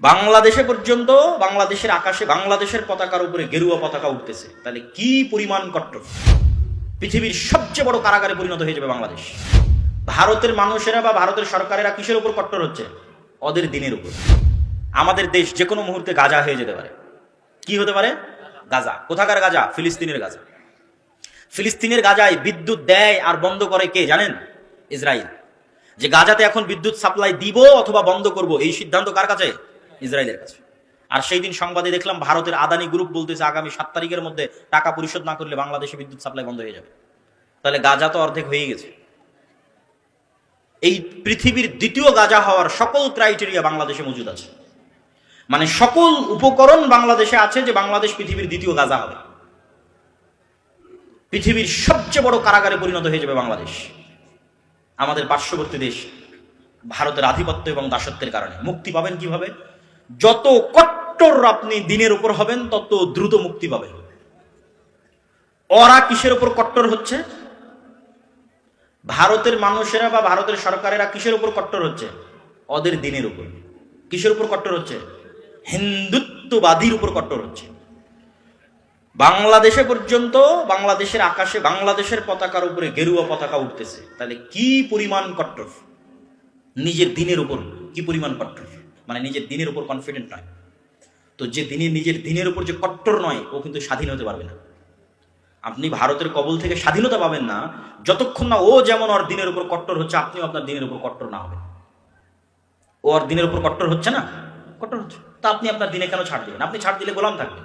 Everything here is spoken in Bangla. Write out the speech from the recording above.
বাংলাদেশে পর্যন্ত বাংলাদেশের আকাশে বাংলাদেশের পতাকার উপরে গেরুয়া পতাকা উঠতেছে, তাহলে কি পরিমাণ কট্টর! পৃথিবীর সবচেয়ে বড় কারাগারে পরিণত হয়ে যাবে বাংলাদেশ। ভারতের মানুষেরা বা ভারতের সরকারেরা কিসের উপর কট্টর হচ্ছে? ওদের দিনের উপর। আমাদের দেশ যে কোনো মুহূর্তে গাজা হয়ে যেতে পারে। কি হতে পারে? গাজা। কোথাকার গাজা? ফিলিস্তিনের গাজা। ফিলিস্তিনের গাজায় বিদ্যুৎ দেয় আর বন্ধ করে কে জানেন? ইসরায়েল। যে গাজাতে এখন বিদ্যুৎ সাপ্লাই দিব অথবা বন্ধ করব, এই সিদ্ধান্ত কার কাছে? ইসরায়েলের কাছে। আর সেই দিন সংবাদে দেখলাম ভারতের আদানি গ্রুপ বলতেছে আগামী 7 তারিখের মধ্যে টাকা পরিশোধ না করলে বাংলাদেশে বিদ্যুৎ সাপ্লাই বন্ধ হয়ে যাবে। তাহলে গাজা তো অর্ধেক হয়ে গেছে। এই পৃথিবীর দ্বিতীয় গাজা হওয়ার সকল ক্রাইটেরিয়া বাংলাদেশে মজুদ আছে। মানে সকল উপকরণ বাংলাদেশে আছে যে বাংলাদেশ পৃথিবীর দ্বিতীয় গাজা হবে। পৃথিবীর সবচেয়ে বড় কারাগারে পরিণত হয়ে যাবে বাংলাদেশ। আমাদের পার্শ্ববর্তী দেশ ভারতের আধিপত্য এবং দাসত্বের কারণে। মুক্তি পাবেন কিভাবে? যত কট্টর আপনি দিনের উপর হবেন তত দ্রুত মুক্তি পাবেন। ওরা কিসের উপর কট্টর হচ্ছে? ভারতের মানুষেরা বা ভারতের সরকারেরা কিসের উপর কট্টর হচ্ছে? ওদের দিনের উপর। কিসের উপর কট্টর হচ্ছে? হিন্দুত্ববাদীর উপর কট্টর হচ্ছে। বাংলাদেশে পর্যন্ত বাংলাদেশের আকাশে বাংলাদেশের পতাকার উপরে গেরুয়া পতাকা উঠতেছে, তাহলে কি পরিমাণ কট্টর! নিজের দিনের উপর কি পরিমাণ কট্টর! মানে নিজের দিনের উপর কনফিডেন্ট নয়। তো যে নিজের দিনের উপর যে কট্টর নয়, ও কিন্তু স্বাধীন হতে পারবে না। আপনি ভারতের কবল থেকে স্বাধীনতা পাবেন না যতক্ষণ না ও যেমন ওর দিনের উপর কট্টর হচ্ছে, আপনিও আপনার দিনের উপর কট্টর না হবেন। ও ওর দিনের উপর কট্টর হচ্ছে না, কট্টর হচ্ছে, তা আপনি আপনার দিনে কেন ছাড় দিবেন? আপনি ছাড় দিলে গোলাম থাকবেন।